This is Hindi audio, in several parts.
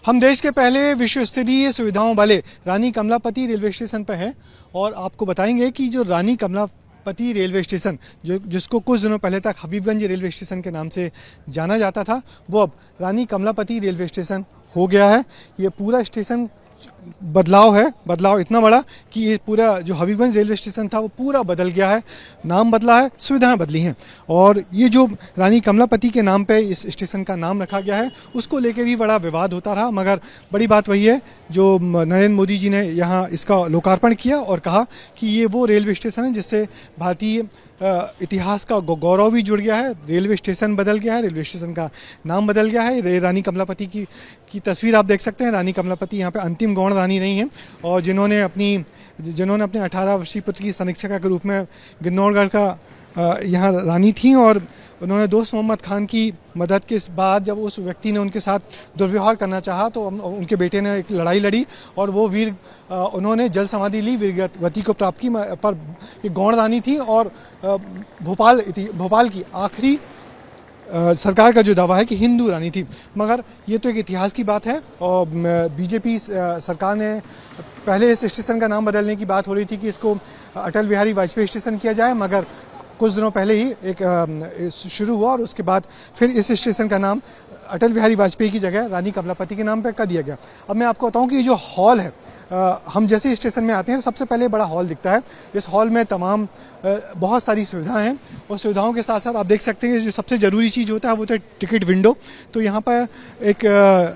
हम देश के पहले विश्व स्तरीय सुविधाओं वाले रानी कमलापति रेलवे स्टेशन पर हैं और आपको बताएंगे कि जो रानी कमलापति रेलवे स्टेशन जिसको कुछ दिनों पहले तक हबीबगंज रेलवे स्टेशन के नाम से जाना जाता था, वो अब रानी कमलापति रेलवे स्टेशन हो गया है। ये पूरा स्टेशन बदलाव इतना बड़ा कि ये पूरा जो हबीबगंज रेलवे स्टेशन था वो पूरा बदल गया है। नाम बदला है, सुविधाएं बदली हैं और ये जो रानी कमलापति के नाम पे इस स्टेशन का नाम रखा गया है उसको लेके भी बड़ा विवाद होता रहा, मगर बड़ी बात वही है जो नरेंद्र मोदी जी ने यहाँ इसका लोकार्पण किया और कहा कि ये वो रेलवे स्टेशन है जिससे भारतीय इतिहास का गौरव भी जुड़ गया है। रेलवे स्टेशन बदल गया है, रेलवे स्टेशन का नाम बदल गया है। रानी कमलापति की तस्वीर आप देख सकते हैं। रानी कमलापति यहाँ पे अंतिम गौण रानी नहीं है और जिन्होंने अपने 18 वर्षीय पुत्र की समीक्षिका के रूप में गिन्नौरगढ़ का यहाँ रानी थी और उन्होंने दोस्त मोहम्मद खान की मदद के बाद जब उस व्यक्ति ने उनके साथ दुर्व्यवहार करना चाहा तो उनके बेटे ने एक लड़ाई लड़ी और वो उन्होंने जल समाधि ली, वीरगति को प्राप्त की। पर एक गौण रानी थी और भोपाल की आखिरी सरकार का जो दावा है कि हिंदू रानी थी, मगर ये तो एक इतिहास की बात है। और बीजेपी सरकार ने पहले इस स्टेशन का नाम बदलने की बात हो रही थी कि इसको अटल बिहारी वाजपेयी स्टेशन किया जाए, मगर कुछ दिनों पहले ही एक शुरू हुआ और उसके बाद फिर इस स्टेशन का नाम अटल बिहारी वाजपेयी की जगह रानी कमलापति के नाम पर कर दिया गया। अब मैं आपको बताऊं कि ये जो हॉल है, हम जैसे स्टेशन में आते हैं सबसे पहले बड़ा हॉल दिखता है। इस हॉल में तमाम बहुत सारी सुविधाएं हैं और सुविधाओं के साथ साथ आप देख सकते हैं जो सबसे ज़रूरी चीज़ होता है वो तो टिकट विंडो। तो यहाँ पर एक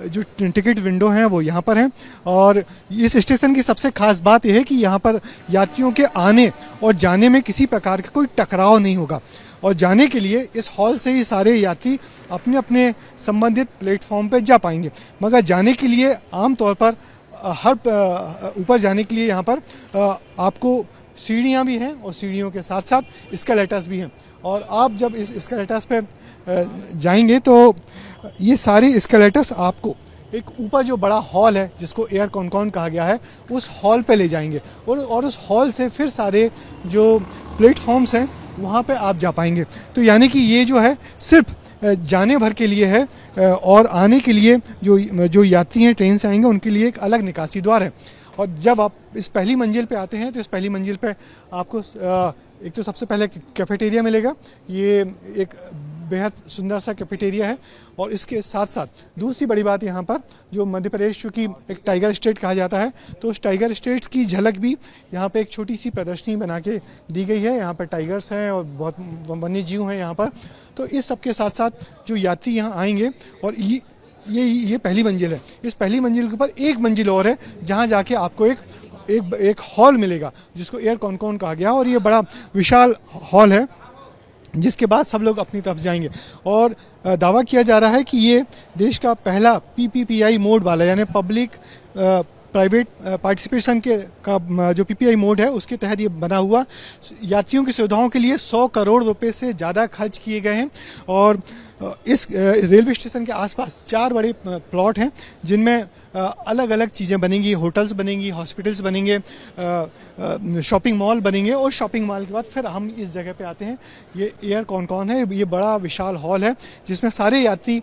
जो टिकट विंडो हैं वो यहाँ पर हैं और इस स्टेशन की सबसे खास बात यह है कि यहाँ पर यात्रियों के आने और जाने में किसी प्रकार का कोई टकराव नहीं होगा और जाने के लिए इस हॉल से ही सारे यात्री अपने अपने संबंधित प्लेटफॉर्म पर जा पाएंगे। मगर जाने के लिए आमतौर पर ऊपर जाने के लिए यहाँ पर आपको सीढ़ियाँ भी हैं और सीढ़ियों के साथ साथ एस्केलेटर्स भी हैं और आप जब इस एस्केलेटर्स पे जाएंगे तो ये सारे एस्केलेटर्स आपको एक ऊपर जो बड़ा हॉल है जिसको एयर कॉनकॉन कहा गया है उस हॉल पे ले जाएंगे और उस हॉल से फिर सारे जो प्लेटफॉर्म्स हैं वहाँ पे आप जा पाएंगे। तो यानी कि ये जो है सिर्फ जाने भर के लिए है और आने के लिए जो यात्री हैं ट्रेन से आएंगे उनके लिए एक अलग निकासी द्वार है। और जब आप इस पहली मंजिल पे आते हैं तो इस पहली मंजिल पे आपको एक तो सबसे पहले कैफेटेरिया मिलेगा। ये एक बेहद सुंदर सा कैफेटेरिया है और इसके साथ साथ दूसरी बड़ी बात यहाँ पर जो मध्य प्रदेश चूँकि एक टाइगर स्टेट कहा जाता है तो उस टाइगर स्टेट्स की झलक भी यहाँ पे एक छोटी सी प्रदर्शनी बना के दी गई है। यहाँ पर टाइगर्स हैं और बहुत वन्य जीव हैं यहाँ पर। तो इस सब के साथ साथ जो यात्री यहाँ आएंगे और ये पहली मंजिल है, इस पहली मंजिल के ऊपर एक मंजिल और है जहाँ जाके आपको एक हॉल मिलेगा जिसको एयर कॉनकॉन कहा गया और ये बड़ा विशाल हॉल है जिसके बाद सब लोग अपनी तरफ जाएंगे। और दावा किया जा रहा है कि ये देश का पहला PPPI मोड वाला यानी पब्लिक प्राइवेट पार्टिसिपेशन का जो PPI मोड है उसके तहत ये बना हुआ यात्रियों की सुविधाओं के लिए 100 करोड़ रुपए से ज़्यादा खर्च किए गए हैं। और इस रेलवे स्टेशन के आसपास 4 बड़े प्लॉट हैं जिनमें अलग अलग चीज़ें बनेंगी, होटल्स बनेंगी, हॉस्पिटल्स बनेंगे, शॉपिंग मॉल बनेंगे और शॉपिंग मॉल के बाद फिर हम इस जगह पे आते हैं। ये एयर कॉनकॉन है, ये बड़ा विशाल हॉल है जिसमें सारे यात्री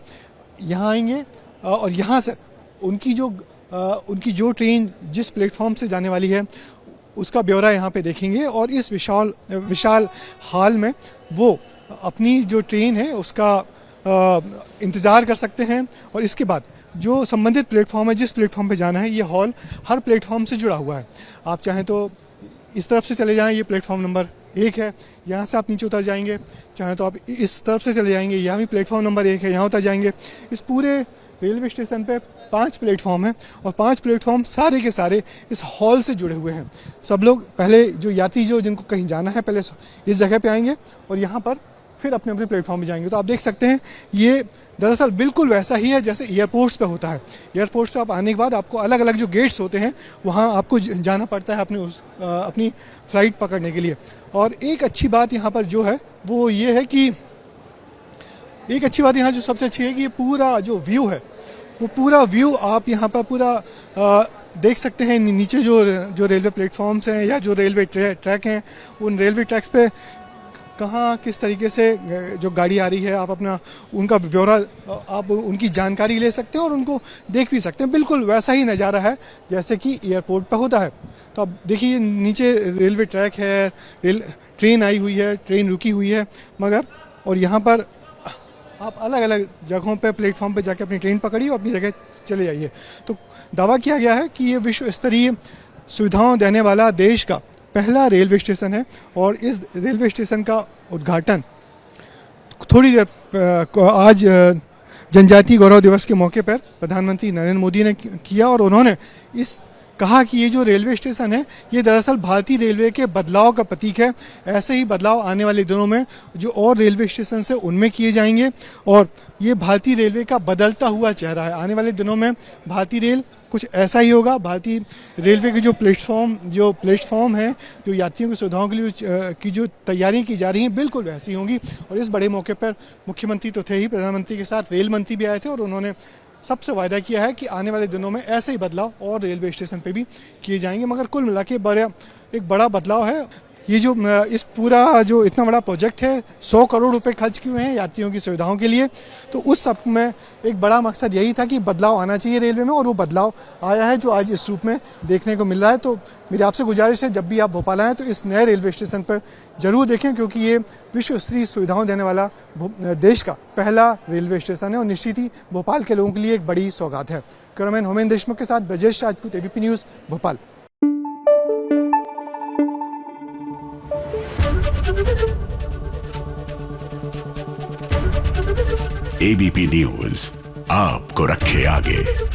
यहाँ आएंगे और यहाँ से उनकी जो ट्रेन जिस प्लेटफॉर्म से जाने वाली है उसका ब्यौरा यहाँ पे देखेंगे और इस विशाल हॉल में वो अपनी जो ट्रेन है उसका इंतज़ार कर सकते हैं। और इसके बाद जो संबंधित प्लेटफॉर्म है जिस प्लेटफॉर्म पे जाना है ये हॉल हर प्लेटफॉर्म से जुड़ा हुआ है। आप चाहें तो इस तरफ से चले जाएं, ये प्लेटफॉर्म नंबर 1 है, यहाँ से आप नीचे उतर जाएंगे। चाहें तो आप इस तरफ से चले जाएंगे, यहाँ भी प्लेटफॉर्म नंबर 1 है, यहाँ उतर जाएंगे। इस पूरे रेलवे स्टेशन पे 5 प्लेटफॉर्म हैं और 5 प्लेटफॉर्म सारे के सारे इस हॉल से जुड़े हुए हैं। सब लोग पहले जो यात्री जिनको कहीं जाना है पहले इस जगह पे आएंगे और यहाँ पर फिर अपने अपने प्लेटफॉर्म पे जाएंगे। तो आप देख सकते हैं ये दरअसल बिल्कुल वैसा ही है जैसे एयरपोर्ट्स पे होता है। एयरपोर्ट्स पे आप आने के बाद आपको अलग अलग जो गेट्स होते हैं वहाँ आपको जाना पड़ता है अपनी फ़्लाइट पकड़ने के लिए। और एक अच्छी बात यहाँ पर जो है वो ये है कि एक अच्छी बात यहाँ जो सबसे अच्छी है कि ये पूरा जो व्यू है वो पूरा व्यू आप यहाँ पर पूरा देख सकते हैं। नीचे जो रेलवे प्लेटफॉर्म्स हैं या जो रेलवे ट्रैक हैं उन रेलवे ट्रैक्स पे कहाँ किस तरीके से जो गाड़ी आ रही है, आप अपना उनका ब्यौरा, आप उनकी जानकारी ले सकते हैं और उनको देख भी सकते हैं। बिल्कुल वैसा ही नज़ारा है जैसे कि एयरपोर्ट पर होता है। तो अब देखिए नीचे रेलवे ट्रैक है, ट्रेन आई हुई है, ट्रेन रुकी हुई है, मगर और यहाँ पर आप अलग अलग जगहों पे प्लेटफॉर्म पे जाके अपनी ट्रेन पकड़िए और अपनी जगह चले जाइए। तो दावा किया गया है कि ये विश्व स्तरीय सुविधाओं देने वाला देश का पहला रेलवे स्टेशन है और इस रेलवे स्टेशन का उद्घाटन थोड़ी देर आज जनजातीय गौरव दिवस के मौके पर प्रधानमंत्री नरेंद्र मोदी ने किया और उन्होंने इस कहा कि ये जो रेलवे स्टेशन है ये दरअसल भारतीय रेलवे के बदलाव का प्रतीक है। ऐसे ही बदलाव आने वाले दिनों में जो और रेलवे स्टेशन है उनमें किए जाएंगे और ये भारतीय रेलवे का बदलता हुआ चेहरा है। आने वाले दिनों में भारतीय रेल कुछ ऐसा ही होगा। भारतीय रेलवे के जो प्लेटफॉर्म है, जो यात्रियों की सुविधाओं के लिए की जो तैयारियां की जा रही हैं, बिल्कुल वैसी होंगी। और इस बड़े मौके पर मुख्यमंत्री तो थे ही, प्रधानमंत्री के साथ रेल मंत्री भी आए थे और उन्होंने सबसे वायदा किया है कि आने वाले दिनों में ऐसे ही बदलाव और रेलवे स्टेशन पे भी किए जाएंगे। मगर कुल मिला के एक बड़ा बदलाव है। ये जो इस पूरा जो इतना बड़ा प्रोजेक्ट है, 100 करोड़ रुपए खर्च किए हुए हैं यात्रियों की सुविधाओं के लिए। तो उस सब में एक बड़ा मकसद यही था कि बदलाव आना चाहिए रेलवे में और वो बदलाव आया है जो आज इस रूप में देखने को मिल रहा है। तो मेरी आपसे गुजारिश है, जब भी आप भोपाल आएँ तो इस नए रेलवे स्टेशन पर जरूर देखें, क्योंकि ये विश्व स्तरीय सुविधाओं देने वाला देश का पहला रेलवे स्टेशन है और निश्चित ही भोपाल के लोगों के लिए एक बड़ी सौगात है। कैमरामैन होमेंद्र देशमुख के साथ Brajesh Rajput, ABP news, Bhopal. ABP news आपको रखे आगे।